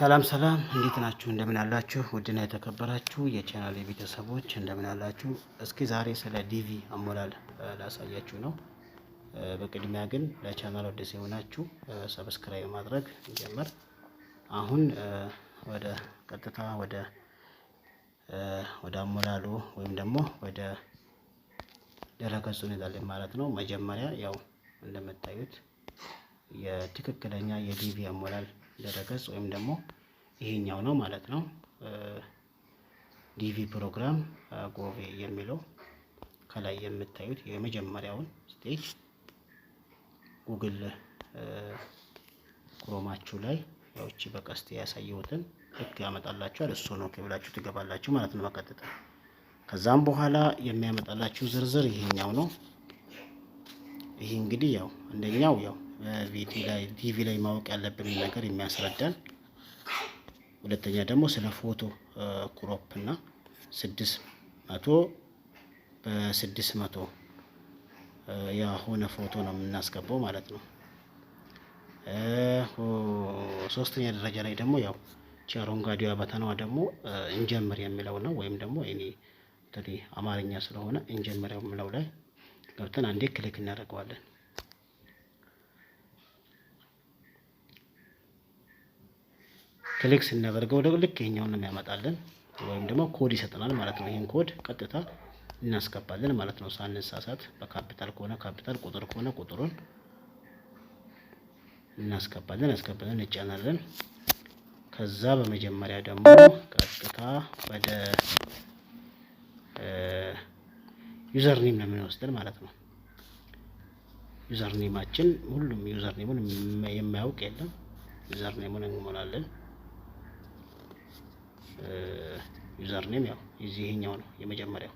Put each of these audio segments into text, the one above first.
ሰላም እንዴት ናችሁ? እንደምን አላችሁ? ውድና የተከበራችሁ የቻናሌ ቤተሰቦች እንደምን አላችሁ? እስኪ ዛሬ ስለ ዲቪ አሞላል ላሳያችሁ ነው። በቅድሚያ ግን ለቻናሉ አዲስ የሆናችሁ ሰብስክራይብ ማድረግ እንጀምር። አሁን ወደ ቀጥታ ወደ አሞላሉ ወይም ደግሞ ወደ ድረገጹ እንሄዳለን ማለት ነው። መጀመሪያ ያው እንደምታዩት የትክክለኛ የዲቪ አሞላል ድረገጽ ወይም ደግሞ ይሄኛው ነው ማለት ነው። ዲቪ ፕሮግራም ጎቬ የሚለው ከላይ የምታዩት የመጀመሪያውን ስቴጅ ጉግል ክሮማችሁ ላይ ያውቺ በቀስት ያሳየሁትን ልክ ያመጣላችኋል። እሱ ነው ከብላችሁ ትገባላችሁ ማለት ነው በቀጥታ። ከዛም በኋላ የሚያመጣላችሁ ዝርዝር ይሄኛው ነው። ይሄ እንግዲህ ያው አንደኛው ያው ዲቪ ላይ ማወቅ ያለብን ነገር የሚያስረዳን፣ ሁለተኛ ደግሞ ስለ ፎቶ ክሮፕ እና 600 በ600 የሆነ ፎቶ ነው የምናስገባው ማለት ነው። ሶስተኛ ደረጃ ላይ ደግሞ ያው አረንጓዴዋ በተናዋ ደግሞ እንጀምር የሚለው ነው። ወይም ደግሞ እኔ አማርኛ ስለሆነ እንጀምር የሚለው ላይ ገብተን አንዴ ክሊክ እናደርገዋለን። ክሊክ ስናደርገው ልክ ይሄኛውን ነው የሚያመጣልን ወይም ደግሞ ኮድ ይሰጠናል ማለት ነው። ይሄን ኮድ ቀጥታ እናስገባለን ማለት ነው ሳንሳሳት። በካፒታል ከሆነ ካፒታል፣ ቁጥር ከሆነ ቁጥሩን እናስገባለን እንጫናለን። ከዛ በመጀመሪያ ደግሞ ቀጥታ ወደ ዩዘር ኔም ነው የምንወስደን ማለት ነው። ዩዘር ኔማችን ሁሉም ዩዘር ኔሙን የማያውቅ የለም። ዩዘር ኔሙን እንሞላለን። ዩዘር ኔም ያው ይሄኛው ነው የመጀመሪያው።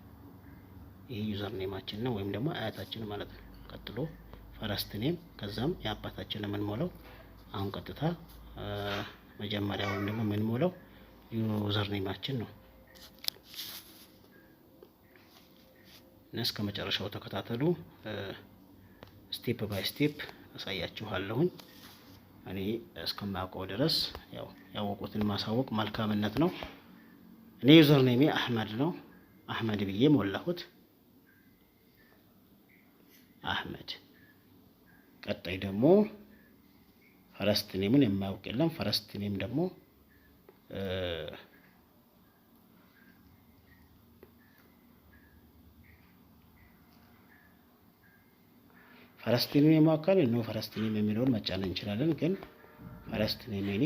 ይሄ ዩዘር ኔማችን ነው ወይም ደግሞ አያታችን ማለት ነው። ቀጥሎ ፈረስት ኔም፣ ከዛም የአባታችንን የምንሞላው። አሁን ቀጥታ መጀመሪያ ወይም ደግሞ የምንሞላው ዩዘር ኔማችን ነው። እስከ መጨረሻው ተከታተሉ። ስቴፕ ባይ ስቴፕ አሳያችኋለሁኝ። እኔ እስከማውቀው ድረስ ያው ያወቁትን ማሳወቅ መልካምነት ነው። እኔ ዩዘር ኔሜ አህመድ ነው። አህመድ ብዬ ሞላሁት። አህመድ። ቀጣይ ደግሞ ፈረስት ኔምን የማያውቅ የለም። ፈረስት ኔም ደግሞ ፈረስት ኔም የማውቃል ነው። ፈረስት ኔም የሚለውን መጫን እንችላለን። ግን ፈረስት ኔም እኔ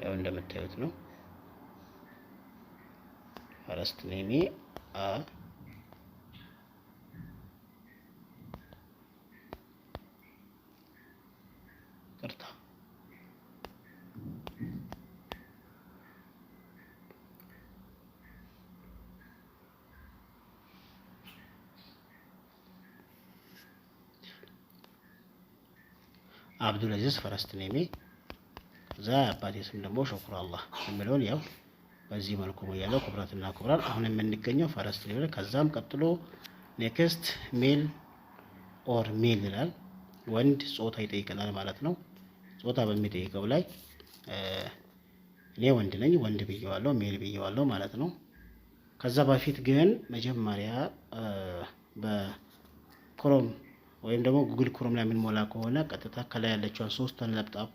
ያው እንደምታዩት ነው። ፈረስት ኔሜ ቅርታ አብዱል አዚዝ ፈረስት ኔሜ። ከዛ አባቴ ስም ደግሞ ሹክሩ አላህ የሚለውን ያው በዚህ መልኩ ነው ያለው። ኩብራትና ኩብራን አሁን የምንገኘው ፈረስት ኔም። ከዛም ቀጥሎ ኔክስት ሜል ኦር ሜል ይላል። ወንድ ጾታ ይጠይቀናል ማለት ነው። ጾታ በሚጠይቀው ላይ እኔ ወንድ ነኝ፣ ወንድ ብየዋለሁ፣ ሜል ብየዋለሁ ማለት ነው። ከዛ በፊት ግን መጀመሪያ በክሮም ወይም ደግሞ ጉግል ክሮም ላይ የምንሞላ ከሆነ ቀጥታ ከላይ ያለችውን ሶስቱን ነጥብ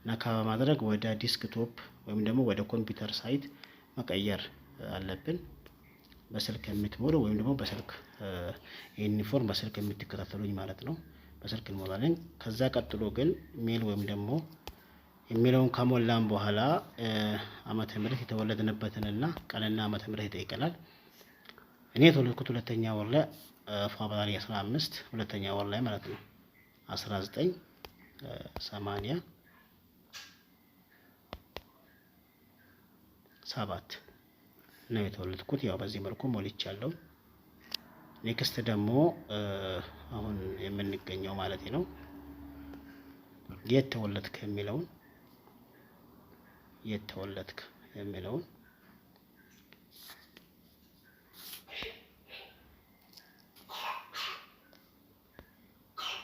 ነካ በማድረግ ወደ ዲስክቶፕ ወይም ደግሞ ወደ ኮምፒውተር ሳይት መቀየር አለብን። በስልክ የምትሞሉ ወይም ደግሞ በስልክ ዩኒፎርም በስልክ የምትከታተሉኝ ማለት ነው በስልክ እንሞላለን። ከዛ ቀጥሎ ግን ሜል ወይም ደግሞ የሚለውን ከሞላን በኋላ ዓመተ ምህረት የተወለድንበትንና ቀንና ዓመተ ምህረት ይጠይቀናል። እኔ የተወለድኩት ሁለተኛ ወር ላይ ፌብሩዋሪ 15 ሁለተኛ ወር ላይ ማለት ነው 1987 ነው የተወለድኩት። ያው በዚህ መልኩ ሞልቻለሁ። ኔክስት ደግሞ አሁን የምንገኘው ማለት ነው የት ተወለድክ የሚለውን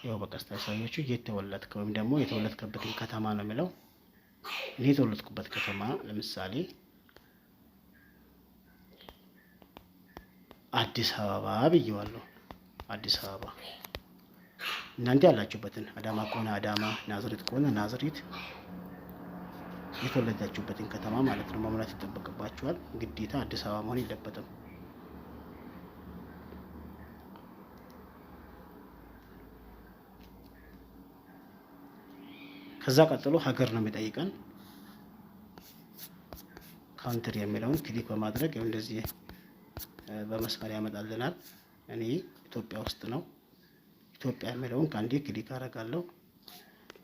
ያው በቀስታ ያሳያችሁ የተወለድክ ወይም ደግሞ የተወለድክበትን ከተማ ነው የሚለው። እኔ የተወለድኩበት ከተማ ለምሳሌ አዲስ አበባ ብየዋለሁ። አዲስ አበባ። እናንተ ያላችሁበትን አዳማ ከሆነ አዳማ፣ ናዝሬት ከሆነ ናዝሬት፣ የተወለዳችሁበትን ከተማ ማለት ነው መሙላት ይጠበቅባችኋል። ግዴታ አዲስ አበባ መሆን የለበትም። ከዛ ቀጥሎ ሀገር ነው የሚጠይቀን። ካንትሪ የሚለውን ክሊክ በማድረግ እንደዚህ በመስመር ያመጣልናል። እኔ ኢትዮጵያ ውስጥ ነው። ኢትዮጵያ የሚለውን ከአንዴ ክሊክ አደርጋለሁ።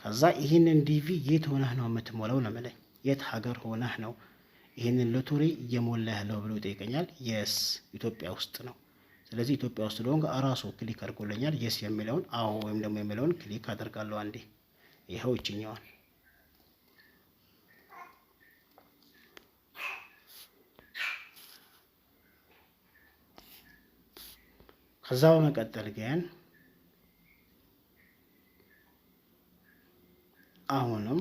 ከዛ ይህንን ዲቪ የት ሆነህ ነው የምትሞላው ነው የምለኝ። የት ሀገር ሆነህ ነው ይህንን ሎተሪ እየሞላ ያለው ብሎ ይጠይቀኛል። የስ ኢትዮጵያ ውስጥ ነው። ስለዚህ ኢትዮጵያ ውስጥ ስለሆንኩ እራሱ ክሊክ አድርጎልኛል። የስ የሚለውን አዎ ወይም ደግሞ የሚለውን ክሊክ አደርጋለሁ አንዴ። ይኸው እችኛዋን ከዛ በመቀጠል ግን አሁንም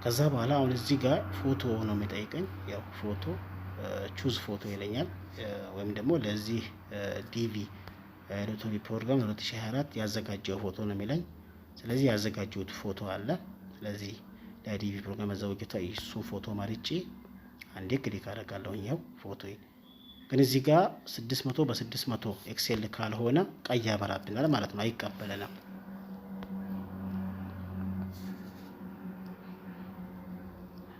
ከዛ በኋላ አሁን እዚህ ጋር ፎቶ ነው የሚጠይቀኝ። ያው ፎቶ ቹዝ ፎቶ ይለኛል። ወይም ደግሞ ለዚህ ዲቪ ሎተሪ ፕሮግራም 2024 ያዘጋጀው ፎቶ ነው የሚለኝ። ስለዚህ ያዘጋጀሁት ፎቶ አለ። ስለዚህ ለዲቪ ፕሮግራም ያዘጋጀሁት እሱ ፎቶ ማርጬ አንዴ ክሊክ አደርጋለሁ። ያው ፎቶ ግን እዚህ ጋር 600 በ600 ኤክሴል ካልሆነ ቀይ ያበራብናል ማለት ነው፣ አይቀበለንም።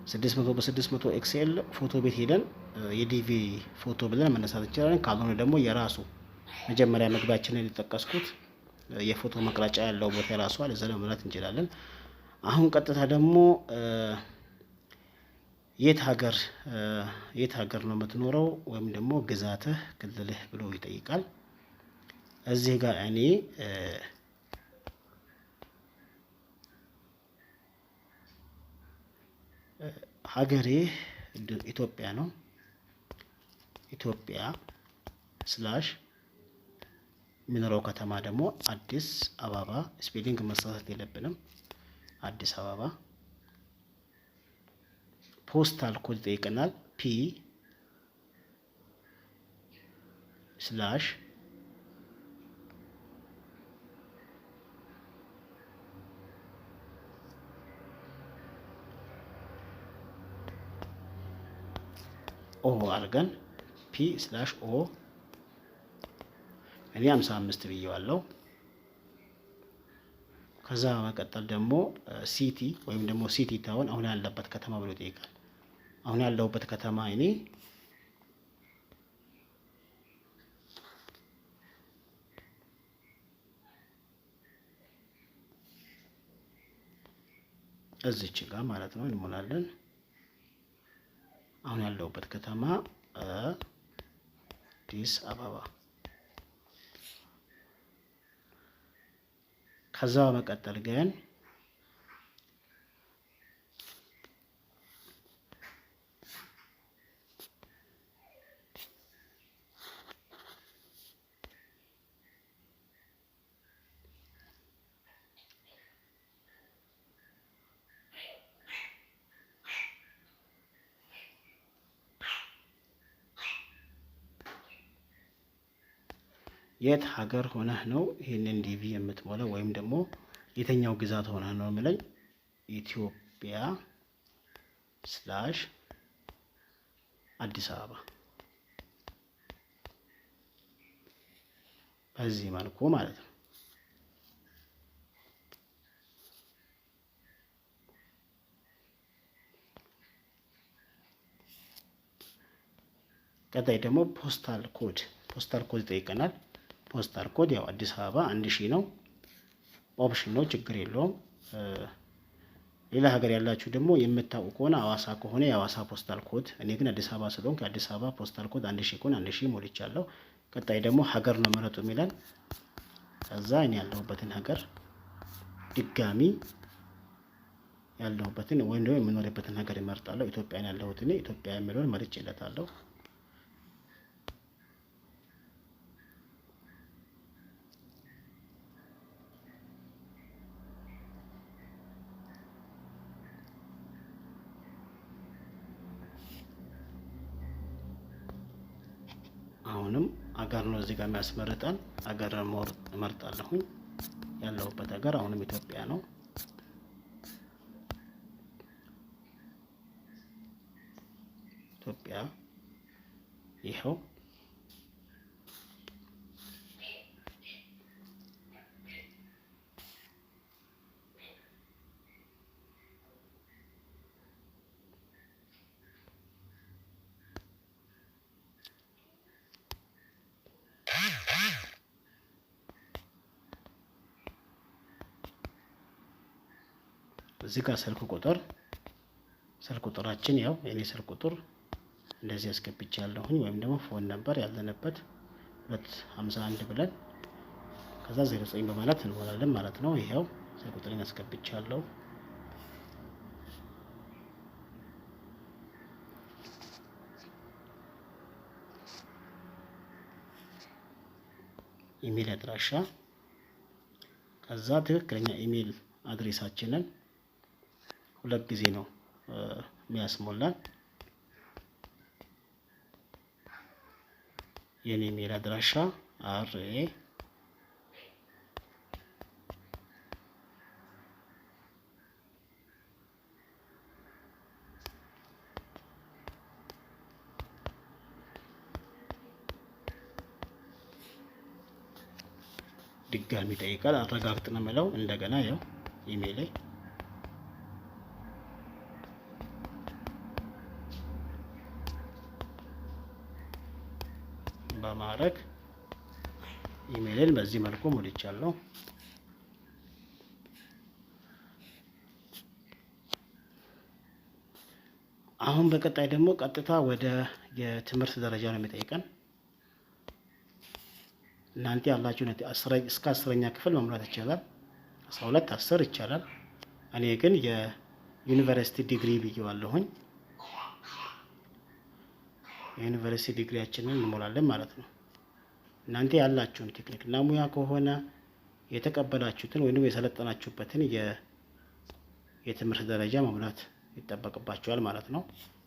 600 በ600 ኤክስኤል ፎቶ ቤት ሄደን የዲቪ ፎቶ ብለን መነሳት እንችላለን። ካልሆነ ደግሞ የራሱ መጀመሪያ መግቢያችንን የጠቀስኩት የፎቶ መቅረጫ ያለው ቦታ የራሱ አለ፣ እዛ መምራት እንችላለን። አሁን ቀጥታ ደግሞ የት ሀገር ነው የምትኖረው ወይም ደግሞ ግዛትህ፣ ክልልህ ብሎ ይጠይቃል። እዚህ ጋር እኔ ሀገሬ ኢትዮጵያ ነው። ኢትዮጵያ ስላሽ የሚኖረው ከተማ ደግሞ አዲስ አበባ። ስፔሊንግ መሳሳት የለብንም። አዲስ አበባ። ፖስታል ኮድ ይጠይቀናል። ፒ ስላሽ ኦ አድርገን ፒ ስላሽ ኦ እኔ 55 ብዬዋለሁ። ከዛ በመቀጠል ደግሞ ሲቲ ወይም ደግሞ ሲቲ ታውን አሁን ያለበት ከተማ ብሎ ይጠይቃል። አሁን ያለሁበት ከተማ እኔ እዚች ጋር ማለት ነው እንሞላለን። አሁን ያለሁበት ከተማ አዲስ አበባ። ከዛ በመቀጠል ግን የት ሀገር ሆነህ ነው ይሄንን ዲቪ የምትሞላው ወይም ደግሞ የተኛው ግዛት ሆነህ ነው የሚለኝ። ኢትዮጵያ ስላሽ አዲስ አበባ። በዚህ መልኩ ማለት ነው። ቀጣይ ደግሞ ፖስታል ኮድ ይጠይቀናል። ፖስታል ኮድ ያው አዲስ አበባ 1000 ነው። ኦፕሽን ነው፣ ችግር የለውም። ሌላ ሀገር ያላችሁ ደግሞ የምታውቁ ከሆነ አዋሳ ከሆነ የአዋሳ ፖስታል ኮድ፣ እኔ ግን አዲስ አበባ ስለሆንኩ የአዲስ አበባ ፖስታል ኮድ 1000 ከሆነ 1000 ሞልቻለሁ። ቀጣይ ደግሞ ሀገር ነው መረጡ የሚለን። ከዛ እኔ ያለሁበትን ሀገር ድጋሚ ያለሁበትን ወይም ደግሞ የምኖርበትን ሀገር እመርጣለሁ። ኢትዮጵያን ያለሁት እኔ ኢትዮጵያ የሚለውን መርጬለታለሁ። አሁንም አገር ነው እዚህ ጋር የሚያስመርጠን። አገር እመርጣለሁኝ። ያለሁበት ሀገር አሁንም ኢትዮጵያ ነው። ኢትዮጵያ ይኸው እዚህ ጋር ስልክ ቁጥራችን ያው የኔ ስልክ ቁጥር እንደዚህ አስገብቻለሁኝ። ወይም ደግሞ ፎን ነበር ያለንበት 251 ብለን ከዛ 09 በማለት እንሞላለን ማለት ነው። ይሄው ስልክ ቁጥሬን አስገብቻለሁ። ኢሜል አድራሻ፣ ከዛ ትክክለኛ ኢሜል አድሬሳችንን 2 ጊዜ ነው የሚያስሞላን። የኔ ኢሜል አድራሻ RA ድጋሚ ጠይቃል። አረጋግጥ ነው የምለው። እንደገና ያው ኢሜል ላይ በማድረግ ኢሜልን በዚህ መልኩ ሞልቻለሁ። አሁን በቀጣይ ደግሞ ቀጥታ ወደ የትምህርት ደረጃ ነው የሚጠይቀን። እናንተ ያላችሁ እስከ 10ኛ ክፍል መሙላት ይቻላል። 12 10 ይቻላል። እኔ ግን የዩኒቨርሲቲ ዲግሪ ብዬዋለሁኝ። የዩኒቨርሲቲ ዲግሪያችንን እንሞላለን ማለት ነው። እናንተ ያላችሁን ቴክኒክና ሙያ ከሆነ የተቀበላችሁትን ወይም የሰለጠናችሁበትን የትምህርት ደረጃ መሙላት ይጠበቅባችኋል ማለት ነው።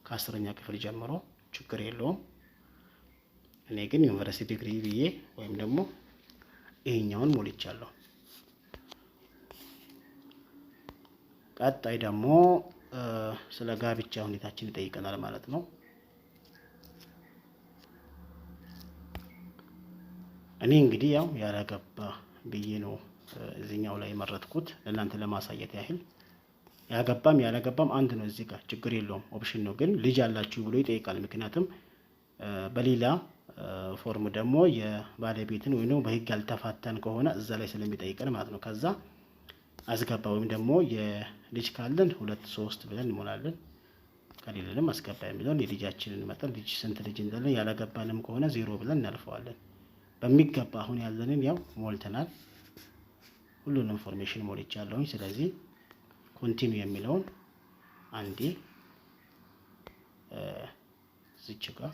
ከ10ኛ ክፍል ጀምሮ ችግር የለውም። እኔ ግን ዩኒቨርሲቲ ዲግሪ ብዬ ወይም ደግሞ ይሄኛውን ሞልቻለሁ። ቀጣይ ደግሞ ስለ ጋብቻ ሁኔታችን ይጠይቀናል ማለት ነው። እኔ እንግዲህ ያው ያላገባ ብዬ ነው እዚህኛው ላይ መረጥኩት ለእናንተ ለማሳየት ያህል። ያገባም ያላገባም አንድ ነው። እዚህ ጋር ችግር የለውም፣ ኦፕሽን ነው። ግን ልጅ አላችሁ ብሎ ይጠይቃል። ምክንያቱም በሌላ ፎርም ደግሞ የባለቤትን ወይም ደግሞ በህግ ያልተፋተን ከሆነ እዛ ላይ ስለሚጠይቀን ማለት ነው። ከዛ አስገባ ወይም ደግሞ የልጅ ካለን 2 3 ብለን እንሞላለን። ከሌለንም አስገባ የሚለውን የልጃችንን መጠን ልጅ ስንት ልጅ እንዳለን ያላገባንም ከሆነ 0 ብለን እናልፈዋለን። በሚገባ አሁን ያለንን ያው ሞልተናል። ሁሉንም ኢንፎርሜሽን ሞልቻለሁኝ። ስለዚህ ኮንቲኒው የሚለውን አንዴ እዚች ጋር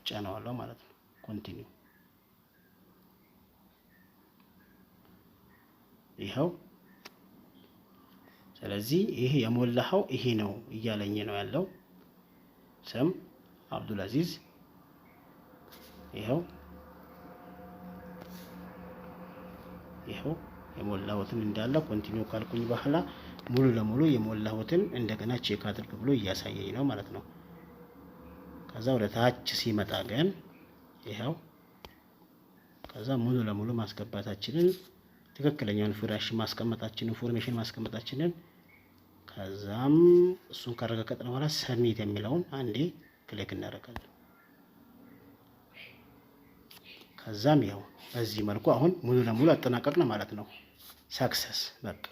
ጫነዋለሁ ማለት ነው። ኮንቲኒው ይኸው። ስለዚህ ይሄ የሞላኸው ይሄ ነው እያለኝ ነው ያለው። ስም አብዱልአዚዝ ይኸው የሞላሁትን እንዳለ ኮንቲኒው ካልኩኝ በኋላ ሙሉ ለሙሉ የሞላሁትን እንደገና ቼክ አድርግ ብሎ እያሳየኝ ነው ማለት ነው። ከዛ ወደ ታች ሲመጣ ግን ይኸው ከዛ ሙሉ ለሙሉ ማስገባታችንን ትክክለኛውን ኢንፎርሜሽን ማስቀመጣችንን ከዛም እሱን ካረጋገጥን በኋላ ሰሚት የሚለውን አንዴ ክሊክ እናደርጋለን። ከዛም ይኸው በዚህ መልኩ አሁን ሙሉ ለሙሉ አጠናቀቅን ማለት ነው። ሰክሰስ በቃ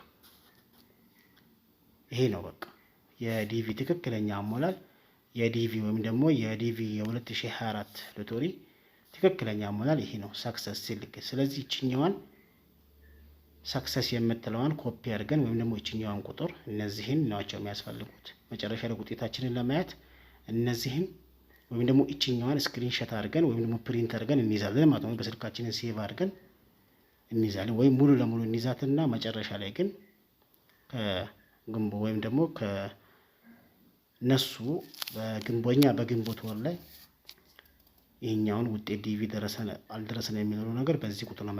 ይሄ ነው በቃ የዲቪ ትክክለኛ አሞላል። የዲቪ ወይም ደግሞ የዲቪ የ2024 ሎተሪ ትክክለኛ አሞላል ይሄ ነው፣ ሳክሰስ ሲልክ። ስለዚህ ይችኛዋን ሳክሰስ የምትለዋን ኮፒ አድርገን ወይም ደግሞ ይችኛዋን ቁጥር እነዚህን ናቸው የሚያስፈልጉት መጨረሻ ላይ ውጤታችንን ለማየት እነዚህን ወይም ደግሞ ይችኛዋን ስክሪንሾት አድርገን ወይም ደግሞ ፕሪንት አድርገን እንይዛለን ማለት ነው። በስልካችንን ሴቭ አድርገን እንይዛለን ወይም ሙሉ ለሙሉ እንይዛትና መጨረሻ ላይ ግን ከግንቦ ወይም ደግሞ ከነሱ በግንቦት ወር ላይ ይሄኛውን ውጤት ዲቪ ደረሰን አልደረሰን የሚለው ነገር በዚህ ቁጥር ነው